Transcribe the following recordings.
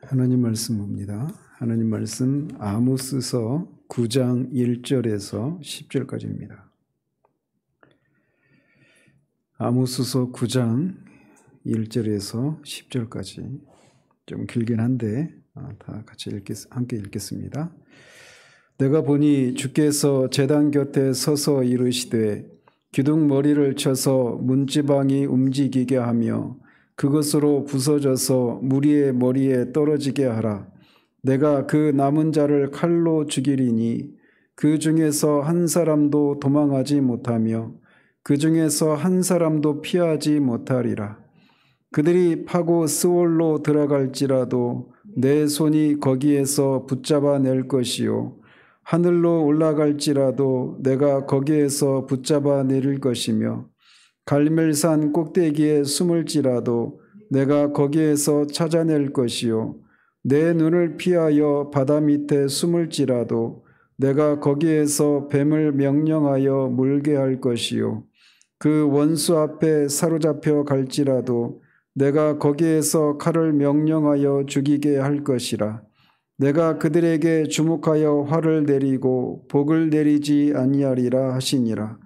하나님 말씀 봅니다. 하나님 말씀 아모스서 9장 1절에서 10절까지입니다. 아모스서 9장 1절에서 10절까지 좀 길긴 한데 다 같이 함께 읽겠습니다. 내가 보니 주께서 제단 곁에 서서 이르시되 기둥머리를 쳐서 문지방이 움직이게 하며 그것으로 부서져서 무리의 머리에 떨어지게 하라. 내가 그 남은 자를 칼로 죽이리니 그 중에서 한 사람도 도망하지 못하며 그 중에서 한 사람도 피하지 못하리라. 그들이 파고 스올로 들어갈지라도 내 손이 거기에서 붙잡아 낼 것이요 하늘로 올라갈지라도 내가 거기에서 붙잡아 내릴 것이며 갈멜산 꼭대기에 숨을지라도 내가 거기에서 찾아낼 것이요 내 눈을 피하여 바다 밑에 숨을지라도 내가 거기에서 뱀을 명령하여 물게 할 것이요 그 원수 앞에 사로잡혀 갈지라도 내가 거기에서 칼을 명령하여 죽이게 할 것이라. 내가 그들에게 주목하여 화를 내리고 복을 내리지 아니하리라 하시니라.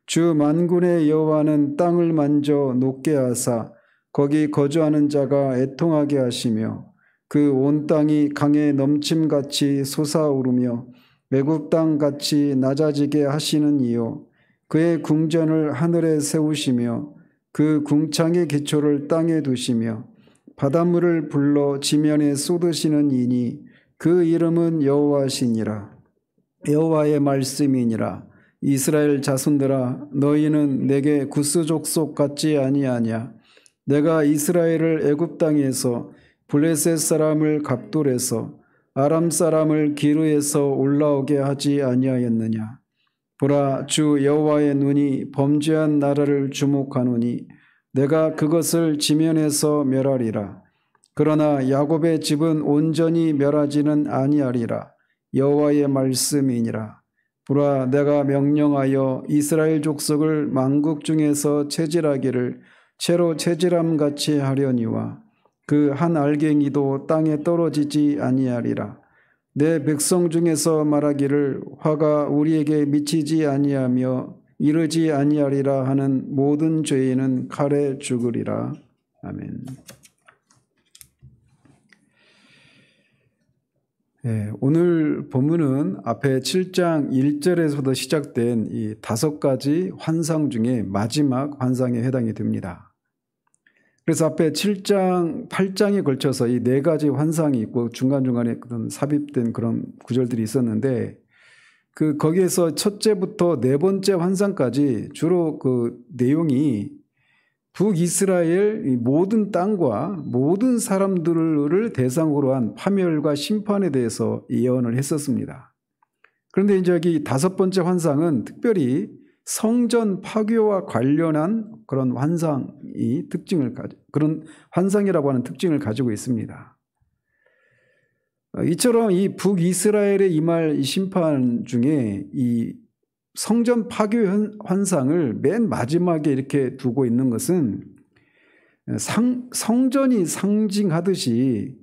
주 만군의 여호와는 땅을 만져 녹게 하사 거기 거주하는 자가 애통하게 하시며 그 온 땅이 강에 넘침같이 솟아오르며 애굽 땅같이 낮아지게 하시는 이요 그의 궁전을 하늘에 세우시며 그 궁창의 기초를 땅에 두시며 바닷물을 불러 지면에 쏟으시는 이니 그 이름은 여호와시니라. 여호와의 말씀이니라. 이스라엘 자손들아 너희는 내게 구스 족속 같지 아니하냐. 내가 이스라엘을 애굽 땅에서 블레셋 사람을 갑돌에서 아람 사람을 기르에서 올라오게 하지 아니하였느냐. 보라 주 여호와의 눈이 범죄한 나라를 주목하노니 내가 그것을 지면에서 멸하리라. 그러나 야곱의 집은 온전히 멸하지는 아니하리라. 여호와의 말씀이니라. 보라 내가 명령하여 이스라엘 족속을 만국 중에서 체질하기를 채로 체질함같이 하려니와 그 한 알갱이도 땅에 떨어지지 아니하리라. 내 백성 중에서 말하기를 화가 우리에게 미치지 아니하며 이르지 아니하리라 하는 모든 죄인은 칼에 죽으리라. 아멘. 네, 오늘 본문은 앞에 7장 1절에서부터 시작된 이 5가지 환상 중에 마지막 환상에 해당이 됩니다. 그래서 앞에 7장, 8장에 걸쳐서 이 4가지 환상이 있고 중간중간에 그런 삽입된 그런 구절들이 있었는데 거기에서 첫째부터 4번째 환상까지 주로 그 내용이 북이스라엘 모든 땅과 모든 사람들을 대상으로 한 파멸과 심판에 대해서 예언을 했었습니다. 그런데 이제 여기 5번째 환상은 특별히 성전 파괴와 관련한 그런 그런 환상이라고 하는 특징을 가지고 있습니다. 이처럼 이 북이스라엘에 임할 이 심판 중에 이 성전 파괴 환상을 맨 마지막에 이렇게 두고 있는 것은 성전이 상징하듯이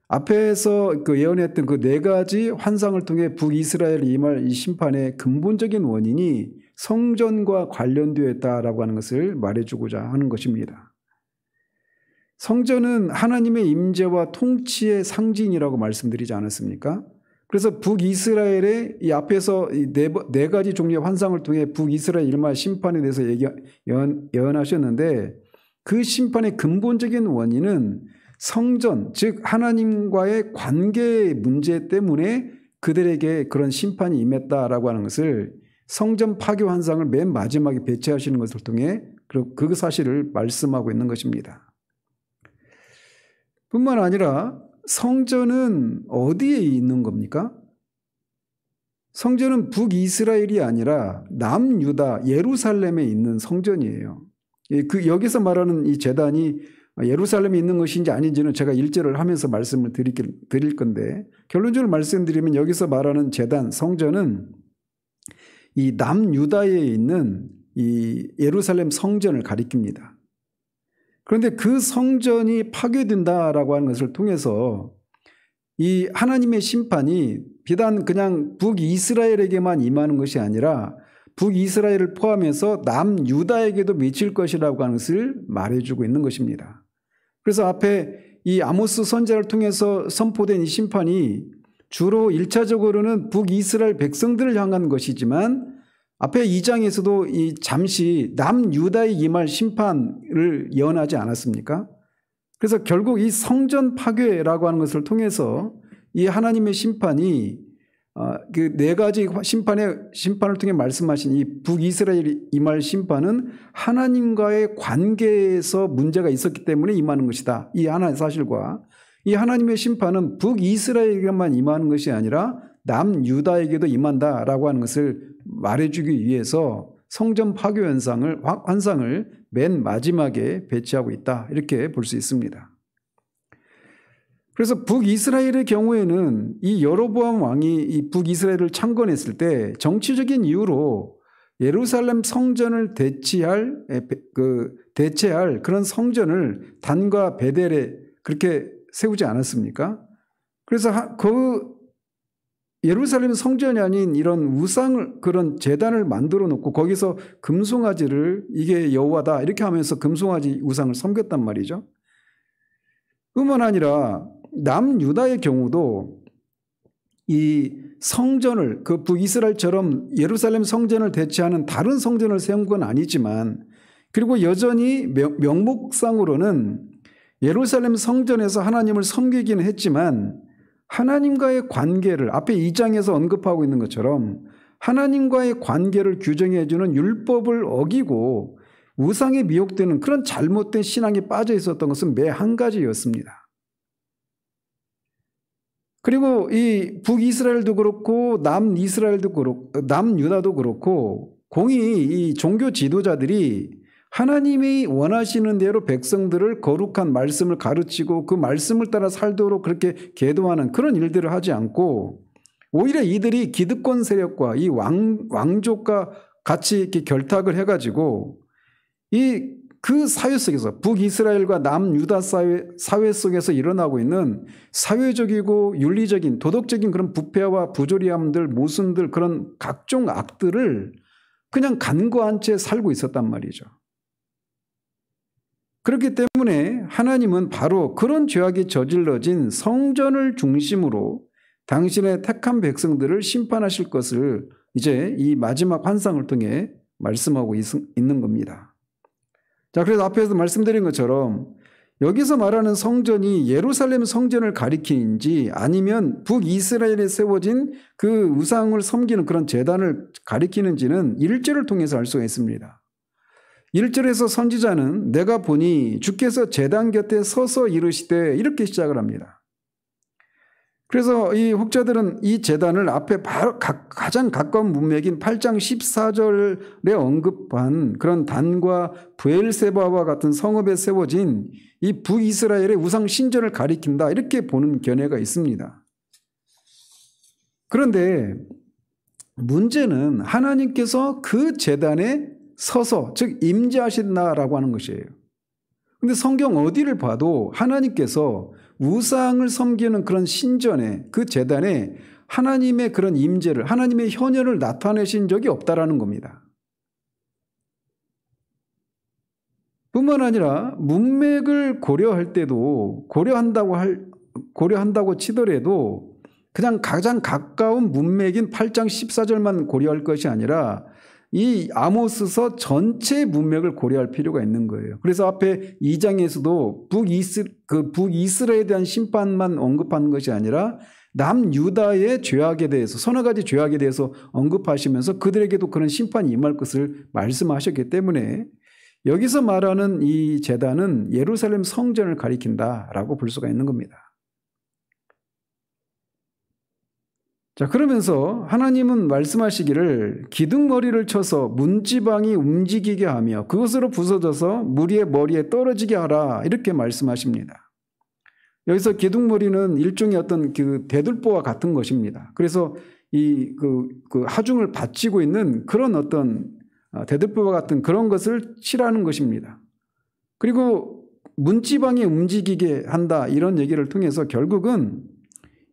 앞에서 예언했던 그 4가지 환상을 통해 북이스라엘에 임할 이 심판의 근본적인 원인이 성전과 관련되어 있다라고 하는 것을 말해주고자 하는 것입니다. 성전은 하나님의 임재와 통치의 상징이라고 말씀드리지 않았습니까? 그래서 북이스라엘의 이 앞에서 이 4가지 종류의 환상을 통해 북이스라엘 일말 심판에 대해서 예언하셨는데 그 심판의 근본적인 원인은 성전, 즉 하나님과의 관계의 문제 때문에 그들에게 그런 심판이 임했다라고 하는 것을 성전 파괴 환상을 맨 마지막에 배치하시는 것을 통해 그 사실을 말씀하고 있는 것입니다. 뿐만 아니라 성전은 어디에 있는 겁니까? 성전은 북이스라엘이 아니라 남유다 예루살렘에 있는 성전이에요. 여기서 말하는 이 제단이 예루살렘에 있는 것인지 아닌지는 제가 1절을 하면서 말씀을 드릴 건데 결론적으로 말씀드리면 여기서 말하는 제단 성전은 이 남유다에 있는 이 예루살렘 성전을 가리킵니다. 그런데 그 성전이 파괴된다라고 하는 것을 통해서 이 하나님의 심판이 비단 그냥 북이스라엘에게만 임하는 것이 아니라 북이스라엘을 포함해서 남유다에게도 미칠 것이라고 하는 것을 말해주고 있는 것입니다. 그래서 앞에 이 아모스 선지자를 통해서 선포된 이 심판이 주로 1차적으로는 북이스라엘 백성들을 향한 것이지만 앞에 2장에서도 이 잠시 남유다에 임할 심판을 예언하지 않았습니까? 그래서 결국 이 성전 파괴라고 하는 것을 통해서 이 하나님의 심판이 그 네 가지 심판을 통해 말씀하신 이 북이스라엘 임할 심판은 하나님과의 관계에서 문제가 있었기 때문에 임하는 것이다. 이 하나의 사실과 이 하나님의 심판은 북이스라엘에게만 임하는 것이 아니라 남유다에게도 임한다라고 하는 것을 말해주기 위해서 성전 파괴 환상을 맨 마지막에 배치하고 있다. 이렇게 볼 수 있습니다. 그래서 북이스라엘의 경우에는 이 여로보암 왕이 이 북이스라엘을 창건했을 때 정치적인 이유로 예루살렘 성전을 대체할 그런 성전을 단과 베델에 그렇게 세우지 않았습니까? 그래서 그 예루살렘 성전이 아닌 이런 우상을 그런 제단을 만들어 놓고 거기서 금송아지를 이게 여호와다 이렇게 하면서 금송아지 우상을 섬겼단 말이죠. 뿐만 아니라 남유다의 경우도 이 성전을 그 북이스라엘처럼 예루살렘 성전을 대체하는 다른 성전을 세운 건 아니지만 그리고 여전히 명목상으로는 예루살렘 성전에서 하나님을 섬기기는 했지만 하나님과의 관계를 앞에 2장에서 언급하고 있는 것처럼 하나님과의 관계를 규정해 주는 율법을 어기고 우상에 미혹되는 그런 잘못된 신앙에 빠져 있었던 것은 매 한 가지였습니다. 그리고 이 북이스라엘도 그렇고 남이스라엘도 그렇고 남유다도 그렇고 공히 이 종교 지도자들이 하나님이 원하시는 대로 백성들을 거룩한 말씀을 가르치고 그 말씀을 따라 살도록 그렇게 계도하는 그런 일들을 하지 않고 오히려 이들이 기득권 세력과 이 왕족과 같이 이렇게 결탁을 해가지고 그 사회 속에서 북이스라엘과 남유다 사회 속에서 일어나고 있는 사회적이고 윤리적인 도덕적인 그런 부패와 부조리함들 모순들 그런 각종 악들을 그냥 간과한 채 살고 있었단 말이죠. 그렇기 때문에 하나님은 바로 그런 죄악이 저질러진 성전을 중심으로 당신의 택한 백성들을 심판하실 것을 이제 이 마지막 환상을 통해 말씀하고 있는 겁니다. 자, 그래서 앞에서 말씀드린 것처럼 여기서 말하는 성전이 예루살렘 성전을 가리키는지 아니면 북이스라엘에 세워진 그 우상을 섬기는 그런 제단을 가리키는지는 1절을 통해서 알 수가 있습니다. 1절에서 선지자는 내가 보니 주께서 제단 곁에 서서 이르시되 이렇게 시작을 합니다. 그래서 이 혹자들은 이 제단을 앞에 바로 가장 가까운 문맥인 8장 14절에 언급한 그런 단과 브엘세바와 같은 성읍에 세워진 이 북이스라엘의 우상 신전을 가리킨다 이렇게 보는 견해가 있습니다. 그런데 문제는 하나님께서 그 제단에 서서 즉 임재하신다라고 하는 것이에요. 그런데 성경 어디를 봐도 하나님께서 우상을 섬기는 그런 신전에 그 제단에 하나님의 그런 임재를 하나님의 현현을 나타내신 적이 없다라는 겁니다. 뿐만 아니라 문맥을 고려할 때도 고려한다고 치더라도 그냥 가장 가까운 문맥인 8장 14절만 고려할 것이 아니라 이 아모스서 전체 문맥을 고려할 필요가 있는 거예요. 그래서 앞에 2장에서도 북이스라엘에 대한 심판만 언급하는 것이 아니라 남유다의 죄악에 대해서 서너 가지 죄악에 대해서 언급하시면서 그들에게도 그런 심판이 임할 것을 말씀하셨기 때문에 여기서 말하는 이 제단은 예루살렘 성전을 가리킨다라고 볼 수가 있는 겁니다. 자, 그러면서 하나님은 말씀하시기를 기둥머리를 쳐서 문지방이 움직이게 하며 그것으로 부서져서 무리의 머리에 떨어지게 하라 이렇게 말씀하십니다. 여기서 기둥머리는 일종의 어떤 그 대들보와 같은 것입니다. 그래서 그 하중을 바치고 있는 그런 어떤 대들보와 같은 그런 것을 칠하는 것입니다. 그리고 문지방이 움직이게 한다 이런 얘기를 통해서 결국은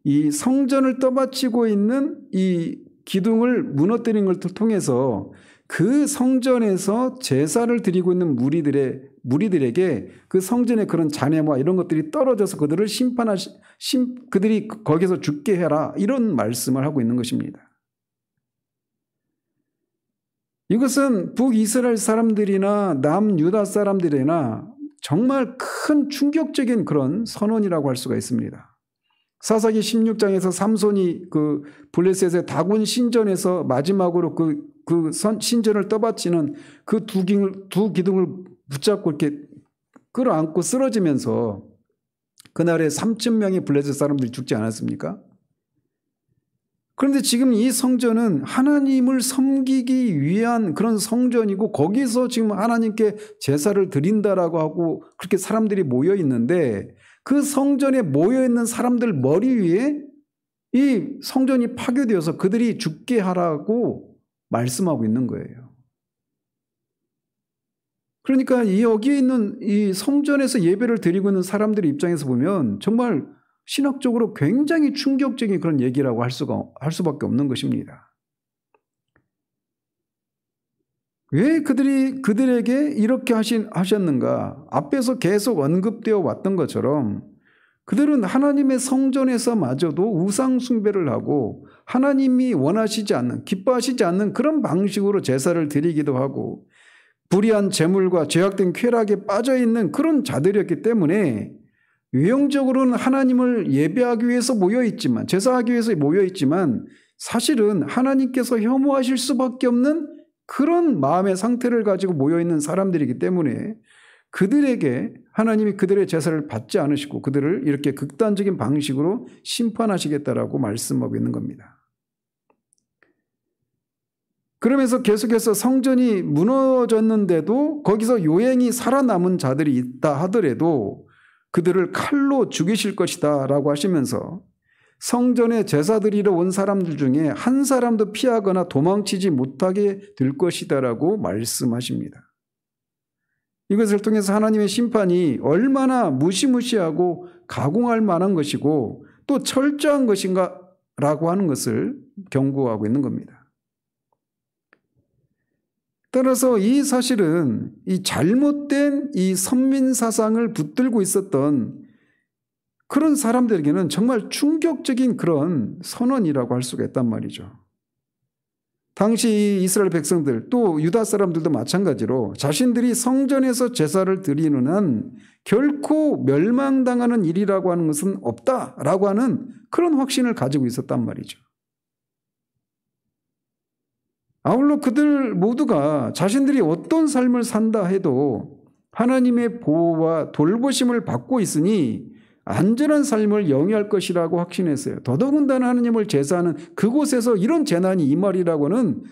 이 성전을 떠받치고 있는 이 기둥을 무너뜨린 걸 통해서 그 성전에서 제사를 드리고 있는 무리들에게 그 성전의 그런 잔해와 이런 것들이 떨어져서 그들을 그들이 거기서 죽게 해라, 이런 말씀을 하고 있는 것입니다. 이것은 북이스라엘 사람들이나 남유다 사람들이나 정말 큰 충격적인 그런 선언이라고 할 수가 있습니다. 사사기 16장에서 삼손이 그 블레셋의 다곤 신전에서 마지막으로 그 신전을 떠받치는 그 두 기둥을 붙잡고 이렇게 끌어안고 쓰러지면서 그날에 3,000명의 블레셋 사람들이 죽지 않았습니까? 그런데 지금 이 성전은 하나님을 섬기기 위한 그런 성전이고 거기서 지금 하나님께 제사를 드린다라고 하고 그렇게 사람들이 모여 있는데 그 성전에 모여 있는 사람들 머리 위에 이 성전이 파괴되어서 그들이 죽게 하라고 말씀하고 있는 거예요. 그러니까 여기에 있는 이 성전에서 예배를 드리고 있는 사람들의 입장에서 보면 정말 신학적으로 굉장히 충격적인 그런 얘기라고 할 수밖에 없는 것입니다. 왜 그들에게 이렇게 하셨는가? 앞에서 계속 언급되어 왔던 것처럼 그들은 하나님의 성전에서마저도 우상 숭배를 하고 하나님이 원하시지 않는, 기뻐하시지 않는 그런 방식으로 제사를 드리기도 하고 불의한 재물과 죄악된 쾌락에 빠져있는 그런 자들이었기 때문에 외형적으로는 하나님을 예배하기 위해서 모여있지만, 제사하기 위해서 모여있지만 사실은 하나님께서 혐오하실 수밖에 없는 그런 마음의 상태를 가지고 모여있는 사람들이기 때문에 그들에게 하나님이 그들의 제사를 받지 않으시고 그들을 이렇게 극단적인 방식으로 심판하시겠다라고 말씀하고 있는 겁니다. 그러면서 계속해서 성전이 무너졌는데도 거기서 요행이 살아남은 자들이 있다 하더라도 그들을 칼로 죽이실 것이다 라고 하시면서 성전에 제사 드리러 온 사람들 중에 한 사람도 피하거나 도망치지 못하게 될 것이다 라고 말씀하십니다. 이것을 통해서 하나님의 심판이 얼마나 무시무시하고 가공할 만한 것이고 또 철저한 것인가 라고 하는 것을 경고하고 있는 겁니다. 따라서 이 사실은 이 잘못된 이 선민 사상을 붙들고 있었던 그런 사람들에게는 정말 충격적인 그런 선언이라고 할 수가 있단 말이죠. 당시 이스라엘 백성들 또 유다 사람들도 마찬가지로 자신들이 성전에서 제사를 드리는 한 결코 멸망당하는 일이라고 하는 것은 없다라고 하는 그런 확신을 가지고 있었단 말이죠. 아울러 그들 모두가 자신들이 어떤 삶을 산다 해도 하나님의 보호와 돌보심을 받고 있으니 안전한 삶을 영위할 것이라고 확신했어요. 더더군다나 하나님을 제사하는 그곳에서 이런 재난이 임하리라고는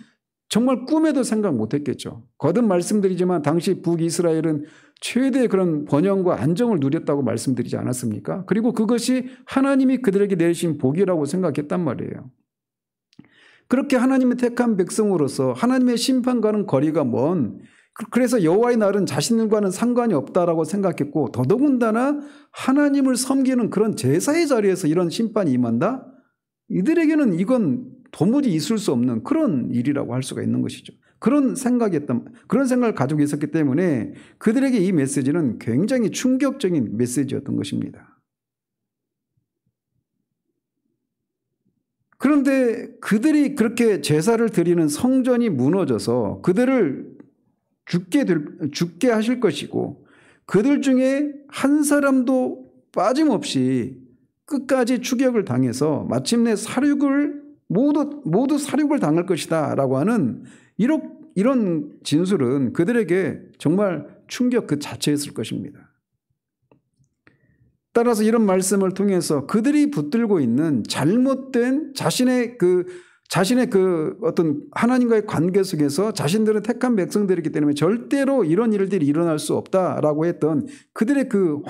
정말 꿈에도 생각 못했겠죠. 거듭 말씀드리지만 당시 북이스라엘은 최대의 그런 번영과 안정을 누렸다고 말씀드리지 않았습니까? 그리고 그것이 하나님이 그들에게 내리신 복이라고 생각했단 말이에요. 그렇게 하나님의 택한 백성으로서 하나님의 심판과는 거리가 먼, 그래서 여호와의 날은 자신들과는 상관이 없다라고 생각했고 더더군다나 하나님을 섬기는 그런 제사의 자리에서 이런 심판이 임한다? 이들에게는 이건 도무지 있을 수 없는 그런 일이라고 할 수가 있는 것이죠. 그런 생각을 가지고 있었기 때문에 그들에게 이 메시지는 굉장히 충격적인 메시지였던 것입니다. 그런데 그들이 그렇게 제사를 드리는 성전이 무너져서 그들을 죽게 하실 것이고 그들 중에 한 사람도 빠짐없이 끝까지 추격을 당해서 마침내 모두 사륙을 당할 것이다 라고 하는 이런 진술은 그들에게 정말 충격 그 자체였을 것입니다. 따라서 이런 말씀을 통해서 그들이 붙들고 있는 잘못된 자신의 어떤 하나님과의 관계 속에서 자신들은 택한 백성들이기 때문에 절대로 이런 일들이 일어날 수 없다라고 했던 그들의 그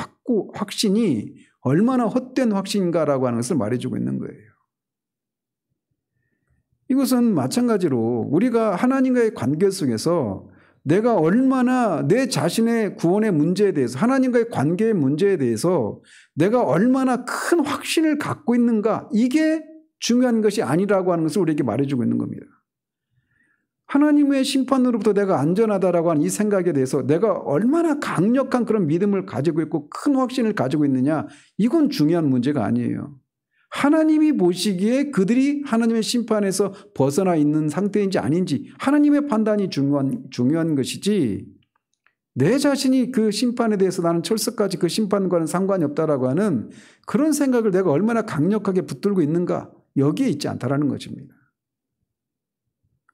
확신이 얼마나 헛된 확신인가라고 하는 것을 말해주고 있는 거예요. 이것은 마찬가지로 우리가 하나님과의 관계 속에서 내가 얼마나 내 자신의 구원의 문제에 대해서, 하나님과의 관계의 문제에 대해서 내가 얼마나 큰 확신을 갖고 있는가, 이게 중요한 것이 아니라고 하는 것을 우리에게 말해주고 있는 겁니다. 하나님의 심판으로부터 내가 안전하다라고 하는 이 생각에 대해서 내가 얼마나 강력한 그런 믿음을 가지고 있고 큰 확신을 가지고 있느냐, 이건 중요한 문제가 아니에요. 하나님이 보시기에 그들이 하나님의 심판에서 벗어나 있는 상태인지 아닌지 하나님의 판단이 중요한 것이지, 내 자신이 그 심판에 대해서 나는 철석까지 그 심판과는 상관이 없다라고 하는 그런 생각을 내가 얼마나 강력하게 붙들고 있는가, 여기에 있지 않다라는 것입니다.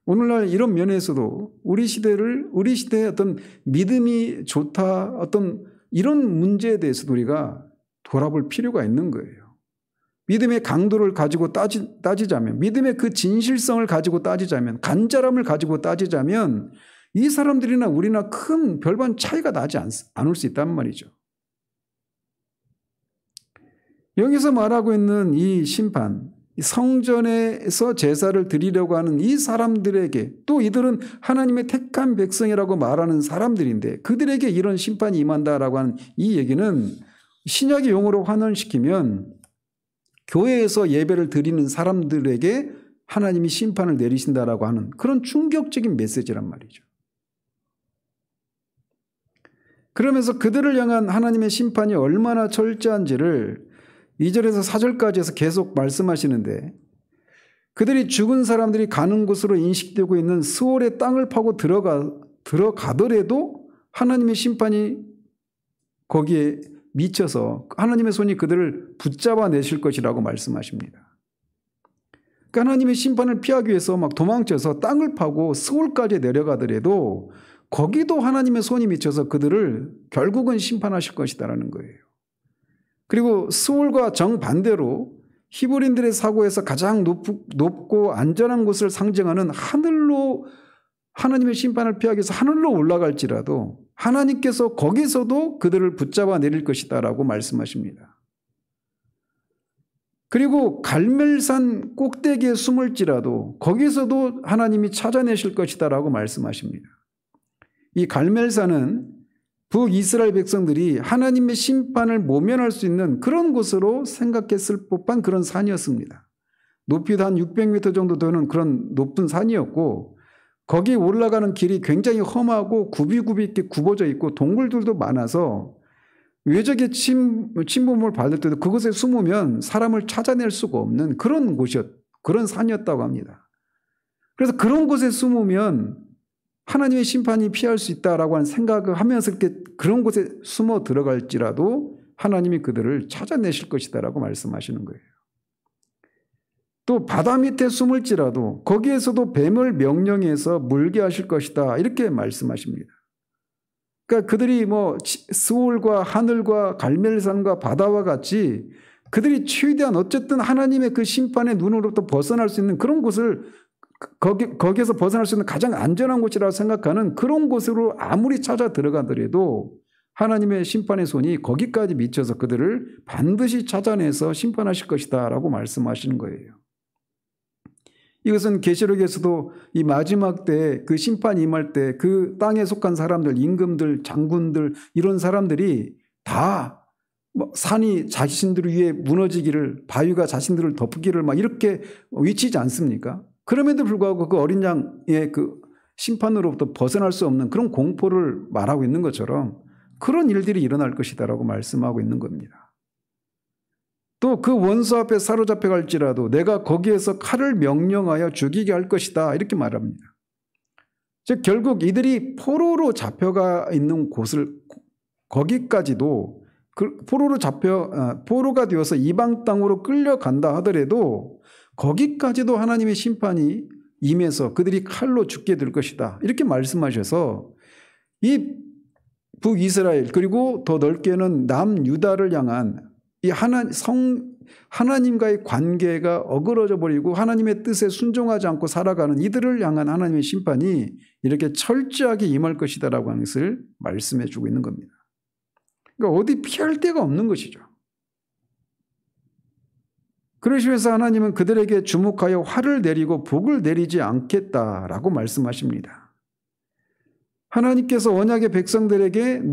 오늘날 이런 면에서도 우리 시대의 어떤 믿음이 좋다, 어떤 이런 문제에 대해서도 우리가 돌아볼 필요가 있는 거예요. 믿음의 강도를 가지고 따지자면, 믿음의 그 진실성을 가지고 따지자면, 간절함을 가지고 따지자면 이 사람들이나 우리나 큰 별반 차이가 나지 않을 수 있단 말이죠. 여기서 말하고 있는 이 심판, 성전에서 제사를 드리려고 하는 이 사람들에게, 또 이들은 하나님의 택한 백성이라고 말하는 사람들인데 그들에게 이런 심판이 임한다라고 하는 이 얘기는 신약의 용어로 환원시키면 교회에서 예배를 드리는 사람들에게 하나님이 심판을 내리신다라고 하는 그런 충격적인 메시지란 말이죠. 그러면서 그들을 향한 하나님의 심판이 얼마나 철저한지를 2절에서 4절까지 해서 계속 말씀하시는데, 그들이 죽은 사람들이 가는 곳으로 인식되고 있는 스올의 땅을 파고 들어가더라도 하나님의 심판이 거기에 미쳐서 하나님의 손이 그들을 붙잡아 내실 것이라고 말씀하십니다. 그러니까 하나님의 심판을 피하기 위해서 막 도망쳐서 땅을 파고 스올까지 내려가더라도 거기도 하나님의 손이 미쳐서 그들을 결국은 심판하실 것이다라는 거예요. 그리고 스올과 정반대로 히브리인들의 사고에서 가장 높고 안전한 곳을 상징하는 하늘로, 하나님의 심판을 피하기 위해서 하늘로 올라갈지라도 하나님께서 거기서도 그들을 붙잡아 내릴 것이다라고 말씀하십니다. 그리고 갈멜산 꼭대기에 숨을지라도 거기서도 하나님이 찾아내실 것이다라고 말씀하십니다. 이 갈멜산은 북이스라엘 백성들이 하나님의 심판을 모면할 수 있는 그런 곳으로 생각했을 법한 그런 산이었습니다. 높이도 한 600m 정도 되는 그런 높은 산이었고, 거기 올라가는 길이 굉장히 험하고 굽이굽이 이렇게 굽어져 있고 동굴들도 많아서 외적의 침범을 받을 때도 그곳에 숨으면 사람을 찾아낼 수가 없는 그런 그런 산이었다고 합니다. 그래서 그런 곳에 숨으면 하나님의 심판이 피할 수 있다라고 하는 생각을 하면서 이렇게 그런 곳에 숨어 들어갈지라도 하나님이 그들을 찾아내실 것이다라고 말씀하시는 거예요. 또 바다 밑에 숨을지라도 거기에서도 뱀을 명령해서 물게 하실 것이다, 이렇게 말씀하십니다. 그러니까 그들이 뭐 스올과 하늘과 갈멜산과 바다와 같이 그들이 최대한 어쨌든 하나님의 그 심판의 눈으로부터 벗어날 수 있는 그런 곳을, 거기에서 벗어날 수 있는 가장 안전한 곳이라고 생각하는 그런 곳으로 아무리 찾아 들어가더라도 하나님의 심판의 손이 거기까지 미쳐서 그들을 반드시 찾아내서 심판하실 것이다 라고 말씀하시는 거예요. 이것은 계시록에서도 이 마지막 때 그 심판이 임할 때 그 땅에 속한 사람들, 임금들, 장군들, 이런 사람들이 다 산이 자신들 위에 무너지기를, 바위가 자신들을 덮기를 막 이렇게 외치지 않습니까? 그럼에도 불구하고 그 어린 양의 그 심판으로부터 벗어날 수 없는 그런 공포를 말하고 있는 것처럼 그런 일들이 일어날 것이다라고 말씀하고 있는 겁니다. 또 그 원수 앞에 사로잡혀 갈지라도 내가 거기에서 칼을 명령하여 죽이게 할 것이다, 이렇게 말합니다. 즉 결국 이들이 포로로 잡혀가 있는 곳을, 거기까지도 포로가 되어서 이방 땅으로 끌려간다 하더라도 거기까지도 하나님의 심판이 임해서 그들이 칼로 죽게 될 것이다, 이렇게 말씀하셔서 이 북이스라엘 그리고 더 넓게는 남유다를 향한 이 하나님과의 관계가 어그러져 버리고 하나님의 뜻에 순종하지 않고 살아가는 이들을 향한 하나님의 심판이 이렇게 철저하게 임할 것이다라고 하는 것을 말씀해 주고 있는 겁니다. 그러니까 어디 피할 데가 없는 것이죠. 그러시면서 하나님은 그들에게 주목하여 화를 내리고 복을 내리지 않겠다라고 말씀하십니다. 하나님께서 언약의 백성들에게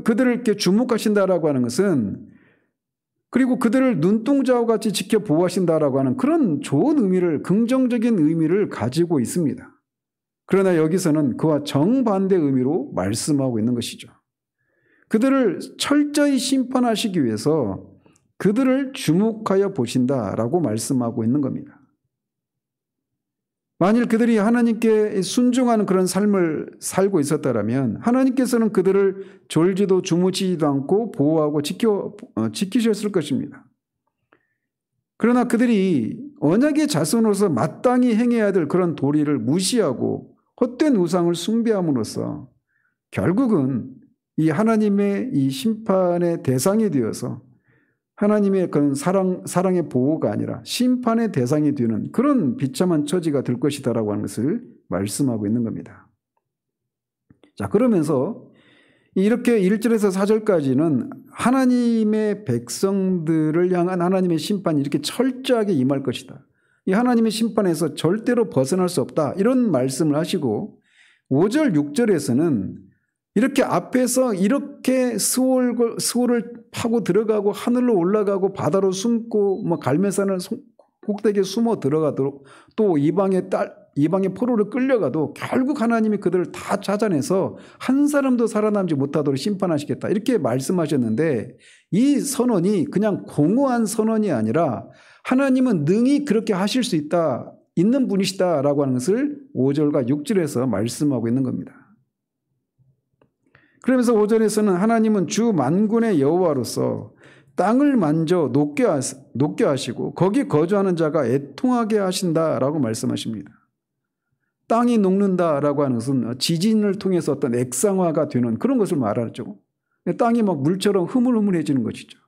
그들을 이렇게 주목하신다라고 하는 것은, 그리고 그들을 눈동자와 같이 지켜 보호하신다라고 하는 그런 좋은 의미를, 긍정적인 의미를 가지고 있습니다. 그러나 여기서는 그와 정반대 의미로 말씀하고 있는 것이죠. 그들을 철저히 심판하시기 위해서 그들을 주목하여 보신다라고 말씀하고 있는 겁니다. 만일 그들이 하나님께 순종하는 그런 삶을 살고 있었다면 하나님께서는 그들을 졸지도 주무시지도 않고 보호하고 지키셨을 것입니다. 그러나 그들이 언약의 자손으로서 마땅히 행해야 될 그런 도리를 무시하고 헛된 우상을 숭배함으로써 결국은 이 하나님의 이 심판의 대상이 되어서 하나님의 그런 사랑의 보호가 아니라 심판의 대상이 되는 그런 비참한 처지가 될 것이다라고 하는 것을 말씀하고 있는 겁니다. 자, 그러면서 이렇게 1절에서 4절까지는 하나님의 백성들을 향한 하나님의 심판이 이렇게 철저하게 임할 것이다. 이 하나님의 심판에서 절대로 벗어날 수 없다. 이런 말씀을 하시고 5절, 6절에서는 이렇게 앞에서 이렇게 스올을 파고 들어가고 하늘로 올라가고 바다로 숨고 갈매산을 꼭대기에 숨어 들어가도록 또 이방의 포로를 끌려가도 결국 하나님이 그들을 다 찾아내서 한 사람도 살아남지 못하도록 심판하시겠다. 이렇게 말씀하셨는데 이 선언이 그냥 공허한 선언이 아니라 하나님은 능히 그렇게 하실 수 있는 분이시다라고 하는 것을 5절과 6절에서 말씀하고 있는 겁니다. 그러면서 5절에서는 하나님은 주 만군의 여호와로서 땅을 만져 녹게 하시고 거기 거주하는 자가 애통하게 하신다라고 말씀하십니다. 땅이 녹는다라고 하는 것은 지진을 통해서 어떤 액상화가 되는 그런 것을 말하죠. 땅이 막 물처럼 흐물흐물해지는 것이죠.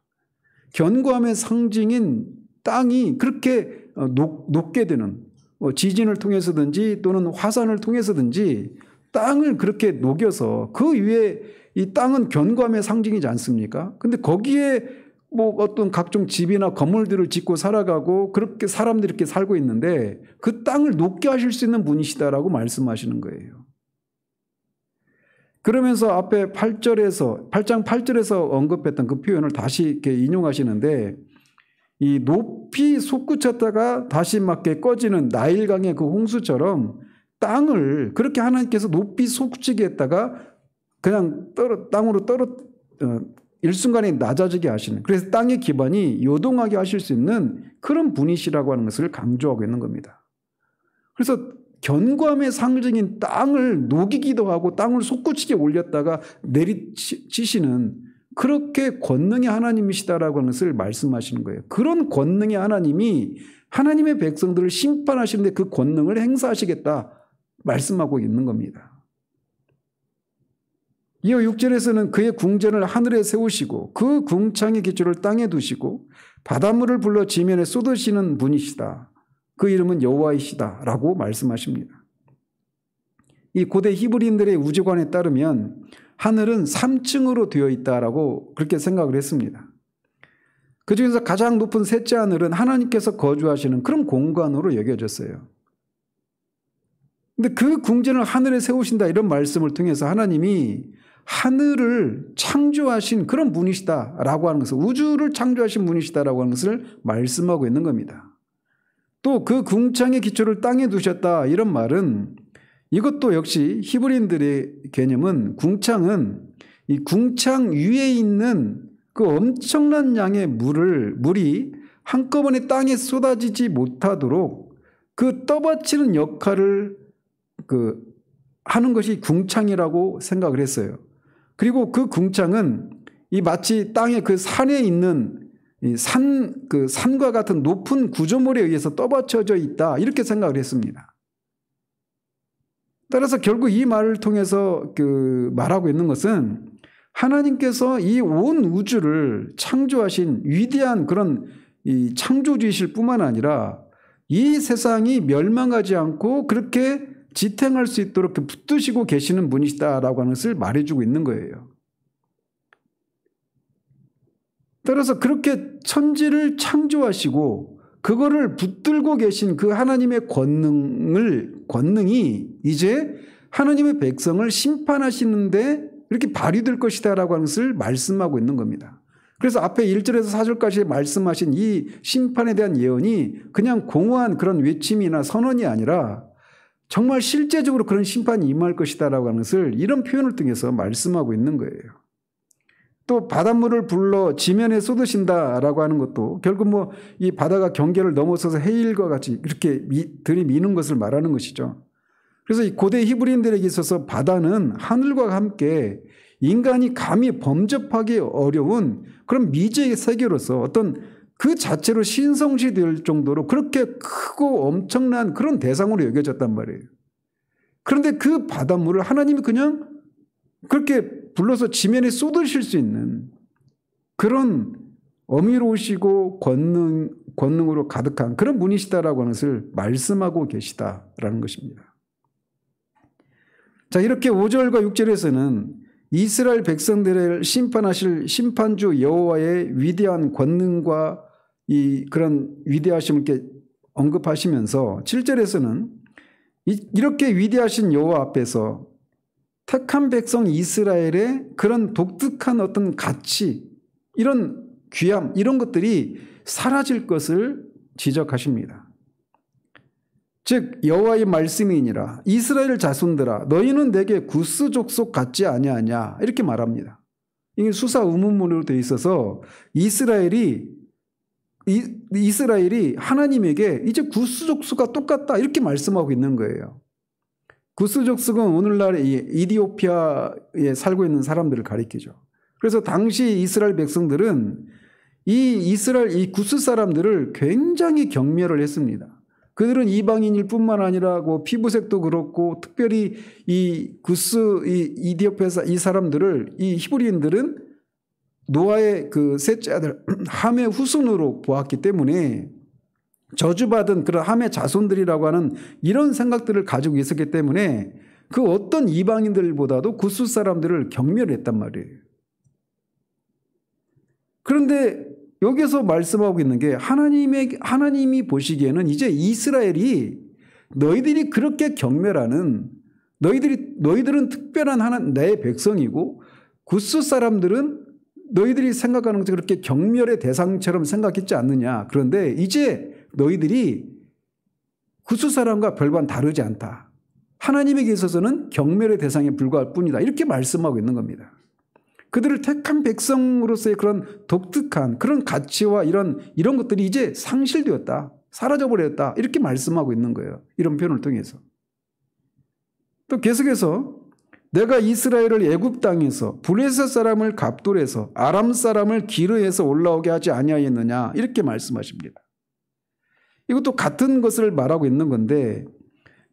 견고함의 상징인 땅이 그렇게 녹게 되는, 지진을 통해서든지 또는 화산을 통해서든지 땅을 그렇게 녹여서 그 위에, 이 땅은 견고함의 상징이지 않습니까? 근데 거기에 어떤 각종 집이나 건물들을 짓고 살아가고 그렇게 사람들이 이렇게 살고 있는데 그 땅을 녹게 하실 수 있는 분이시다라고 말씀하시는 거예요. 그러면서 앞에 8장 8절에서 언급했던 그 표현을 다시 이렇게 인용하시는데, 이 높이 솟구쳤다가 다시 막 꺼지는 나일강의 그 홍수처럼 땅을 그렇게 하나님께서 높이 솟구치게 했다가 그냥 땅으로 일순간에 낮아지게 하시는, 그래서 땅의 기반이 요동하게 하실 수 있는 그런 분이시라고 하는 것을 강조하고 있는 겁니다. 그래서 견고함의 상징인 땅을 녹이기도 하고 땅을 솟구치게 올렸다가 내리치시는 그렇게 권능의 하나님이시다라고 하는 것을 말씀하시는 거예요. 그런 권능의 하나님이 하나님의 백성들을 심판하시는데 그 권능을 행사하시겠다 말씀하고 있는 겁니다. 이어 6절에서는 그의 궁전을 하늘에 세우시고 그 궁창의 기초를 땅에 두시고 바닷물을 불러 지면에 쏟으시는 분이시다. 그 이름은 여호와이시다 라고 말씀하십니다. 이 고대 히브리인들의 우주관에 따르면 하늘은 3층으로 되어 있다라고 그렇게 생각을 했습니다. 그 중에서 가장 높은 셋째 하늘은 하나님께서 거주하시는 그런 공간으로 여겨졌어요. 근데 그 궁전을 하늘에 세우신다 이런 말씀을 통해서 하나님이 하늘을 창조하신 그런 분이시다라고 하는 것을, 우주를 창조하신 분이시다라고 하는 것을 말씀하고 있는 겁니다. 또 그 궁창의 기초를 땅에 두셨다 이런 말은, 이것도 역시 히브리인들의 개념은 궁창은 이 궁창 위에 있는 그 엄청난 양의 물이 한꺼번에 땅에 쏟아지지 못하도록 그 떠받치는 역할을 하는 것이 궁창이라고 생각을 했어요. 그리고 그 궁창은 이 마치 땅의 그 산에 있는 산과 같은 높은 구조물에 의해서 떠받쳐져 있다 이렇게 생각을 했습니다. 따라서 결국 이 말을 통해서 말하고 있는 것은 하나님께서 이 온 우주를 창조하신 위대한 그런 이 창조주이실 뿐만 아니라 이 세상이 멸망하지 않고 그렇게 지탱할 수 있도록 붙드시고 계시는 분이시다라고 하는 것을 말해주고 있는 거예요. 따라서 그렇게 천지를 창조하시고 그거를 붙들고 계신 그 하나님의 권능이 이제 하나님의 백성을 심판하시는데 이렇게 발휘될 것이다라고 하는 것을 말씀하고 있는 겁니다. 그래서 앞에 1절에서 4절까지 말씀하신 이 심판에 대한 예언이 그냥 공허한 그런 외침이나 선언이 아니라 정말 실제적으로 그런 심판이 임할 것이다라고 하는 것을 이런 표현을 통해서 말씀하고 있는 거예요. 또 바닷물을 불러 지면에 쏟으신다라고 하는 것도 결국 뭐 이 바다가 경계를 넘어서서 해일과 같이 이렇게 들이미는 것을 말하는 것이죠. 그래서 이 고대 히브리인들에게 있어서 바다는 하늘과 함께 인간이 감히 범접하기 어려운 그런 미지의 세계로서 어떤 그 자체로 신성시될 정도로 그렇게 크고 엄청난 그런 대상으로 여겨졌단 말이에요. 그런데 그 바닷물을 하나님이 그냥 그렇게 불러서 지면에 쏟으실 수 있는 그런 어미로우시고 권능으로 가득한 그런 분이시다라고 하는 것을 말씀하고 계시다라는 것입니다. 자, 이렇게 5절과 6절에서는 이스라엘 백성들을 심판하실 심판주 여호와의 위대한 권능과 이 그런 위대하심을 이렇게 언급하시면서 7절에서는 이렇게 위대하신 여호와 앞에서 택한 백성 이스라엘의 그런 독특한 어떤 가치, 이런 귀함, 이런 것들이 사라질 것을 지적하십니다. 즉 여호와의 말씀이니라 이스라엘 자손들아 너희는 내게 구스 족속 같지 아니하냐 이렇게 말합니다. 이게 수사 의문문으로 되어 있어서 이스라엘이 하나님에게 이제 구스 족속과 똑같다 이렇게 말씀하고 있는 거예요. 구스 족속은 오늘날 이디오피아에 살고 있는 사람들을 가리키죠. 그래서 당시 이스라엘 백성들은 이 구스 사람들을 굉장히 경멸을 했습니다. 그들은 이방인일 뿐만 아니라 피부색도 그렇고 특별히 이 이디오피아 이 사람들을 이 히브리인들은 노아의 그 셋째 아들 함의 후손으로 보았기 때문에 저주받은 그런 함의 자손들이라고 하는 이런 생각들을 가지고 있었기 때문에 그 어떤 이방인들보다도 구스 사람들을 경멸했단 말이에요. 그런데 여기서 말씀하고 있는 게 하나님이 보시기에는 이제 이스라엘이 너희들이 그렇게 경멸하는 너희들은 특별한 내 백성이고 구스 사람들은 너희들이 생각하는 것처럼 그렇게 경멸의 대상처럼 생각했지 않느냐. 그런데 이제 너희들이 구스 사람과 별반 다르지 않다. 하나님에게 있어서는 경멸의 대상에 불과할 뿐이다. 이렇게 말씀하고 있는 겁니다. 그들을 택한 백성으로서의 그런 독특한 그런 가치와 이런 것들이 이제 상실되었다. 사라져버렸다. 이렇게 말씀하고 있는 거예요. 이런 표현을 통해서. 또 계속해서 내가 이스라엘을 애굽 땅에서 블레셋 사람을 갑돌에서 아람 사람을 기르에서 올라오게 하지 아니하였느냐 이렇게 말씀하십니다. 이것도 같은 것을 말하고 있는 건데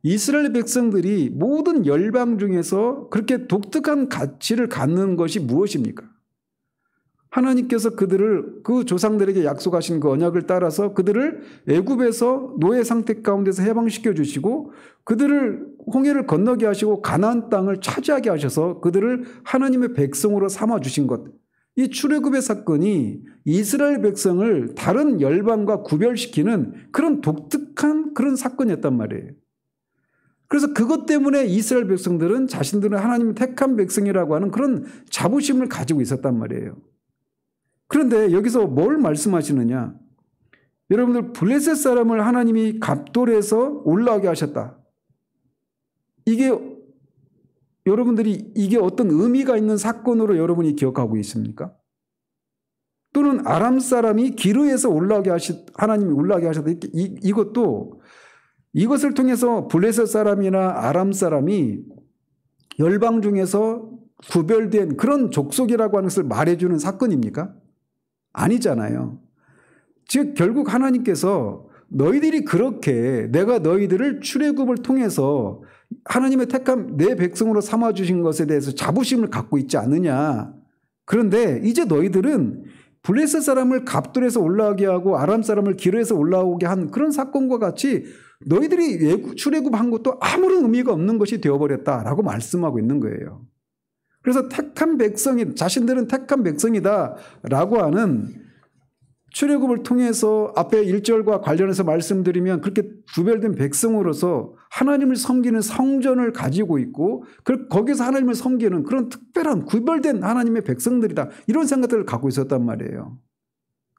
이스라엘 백성들이 모든 열방 중에서 그렇게 독특한 가치를 갖는 것이 무엇입니까? 하나님께서 그들을 그 조상들에게 약속하신 그 언약을 따라서 그들을 애굽에서 노예 상태 가운데서 해방시켜 주시고 그들을 홍해를 건너게 하시고 가나안 땅을 차지하게 하셔서 그들을 하나님의 백성으로 삼아 주신 것. 이 출애굽의 사건이 이스라엘 백성을 다른 열방과 구별시키는 그런 독특한 그런 사건이었단 말이에요. 그래서 그것 때문에 이스라엘 백성들은 자신들은 하나님의 택한 백성이라고 하는 그런 자부심을 가지고 있었단 말이에요. 그런데 여기서 뭘 말씀하시느냐? 여러분들 블레셋 사람을 하나님이 갑돌에서 올라오게 하셨다. 여러분들이 이게 어떤 의미가 있는 사건으로 여러분이 기억하고 있습니까? 또는 아람 사람이 기르에서 하나님이 올라오게 하셨다. 이것을 통해서 블레셋 사람이나 아람 사람이 열방 중에서 구별된 그런 족속이라고 하는 것을 말해주는 사건입니까? 아니잖아요. 즉 결국 하나님께서 너희들이 그렇게 내가 너희들을 출애굽을 통해서 하나님의 택한 내 백성으로 삼아주신 것에 대해서 자부심을 갖고 있지 않느냐. 그런데 이제 너희들은 블레셋 사람을 갑돌에서 올라오게 하고 아람 사람을 기르에서 올라오게 한 그런 사건과 같이 너희들이 출애굽한 것도 아무런 의미가 없는 것이 되어버렸다라고 말씀하고 있는 거예요. 그래서 택한 백성이 자신들은 택한 백성이다라고 하는 출애굽을 통해서 앞에 1절과 관련해서 말씀드리면 그렇게 구별된 백성으로서 하나님을 섬기는 성전을 가지고 있고 거기서 하나님을 섬기는 그런 특별한 구별된 하나님의 백성들이다. 이런 생각들을 갖고 있었단 말이에요.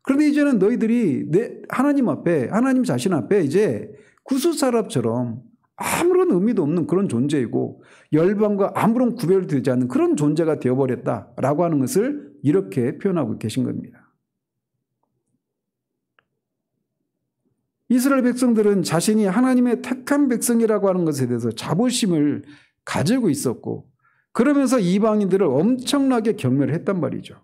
그런데 이제는 너희들이 하나님 앞에, 하나님 자신 앞에 이제 구수사랍처럼 아무런 의미도 없는 그런 존재이고 열방과 아무런 구별되지 않는 그런 존재가 되어버렸다라고 하는 것을 이렇게 표현하고 계신 겁니다. 이스라엘 백성들은 자신이 하나님의 택한 백성이라고 하는 것에 대해서 자부심을 가지고 있었고 그러면서 이방인들을 엄청나게 경멸을 했단 말이죠.